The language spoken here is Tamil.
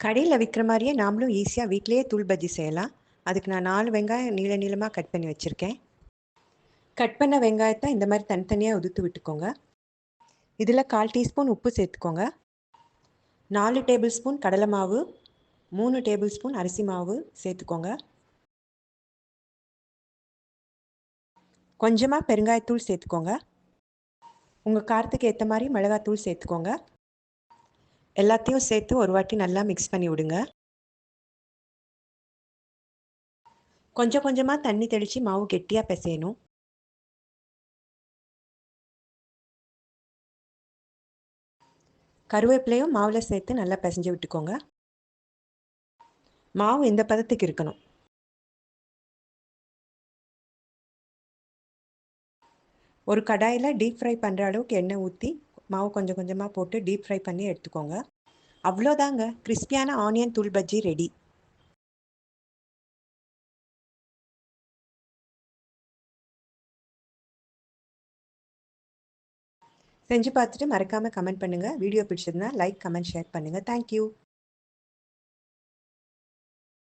கடையில் விற்கிற மாதிரியே நாமளும் ஈஸியாக வீட்டிலேயே தூள் பஜ்ஜி செய்யலாம். அதுக்கு நான் 4 வெங்காயம் நீள நீளமாக கட் பண்ணி வச்சுருக்கேன். கட் பண்ண வெங்காயத்தை இந்த மாதிரி தனித்தனியாக உதுத்து விட்டுக்கோங்க. இதில் 1/4 டீஸ்பூன் உப்பு சேர்த்துக்கோங்க. 4 டேபிள் ஸ்பூன் கடலை மாவு, 3 டேபிள் ஸ்பூன் அரிசி மாவு சேர்த்துக்கோங்க. கொஞ்சமாக பெருங்காயத்தூள் சேர்த்துக்கோங்க. உங்கள் காரத்துக்கு ஏற்ற மாதிரி மிளகாத்தூள் சேர்த்துக்கோங்க. எல்லாத்தையும் சேர்த்து ஒரு வாட்டி நல்லா மிக்ஸ் பண்ணி விடுங்க. கொஞ்சம் கொஞ்சமாக தண்ணி தெளித்து மாவு கெட்டியாக பிசையணும். கருவேப்பிலையும் மாவில் சேர்த்து நல்லா பிசைஞ்சு விட்டுக்கோங்க. மாவு இந்த பதத்துக்கு இருக்கணும். ஒரு கடாயில் டீப் ஃப்ரை பண்ணுற அளவுக்கு எண்ணெய் ஊற்றி மாவு கொஞ்சம் கொஞ்சமாக போட்டு டீப் ஃப்ரை பண்ணி எடுத்துக்கோங்க. அவ்வளோதாங்க, கிறிஸ்பியான ஆனியன் தூள் பஜ்ஜி ரெடி. செஞ்சு பார்த்துட்டு மறக்காமல் கமெண்ட் பண்ணுங்கள். வீடியோ பிடிச்சதுன்னா லைக், கமெண்ட், ஷேர் பண்ணுங்கள். தேங்க்யூ.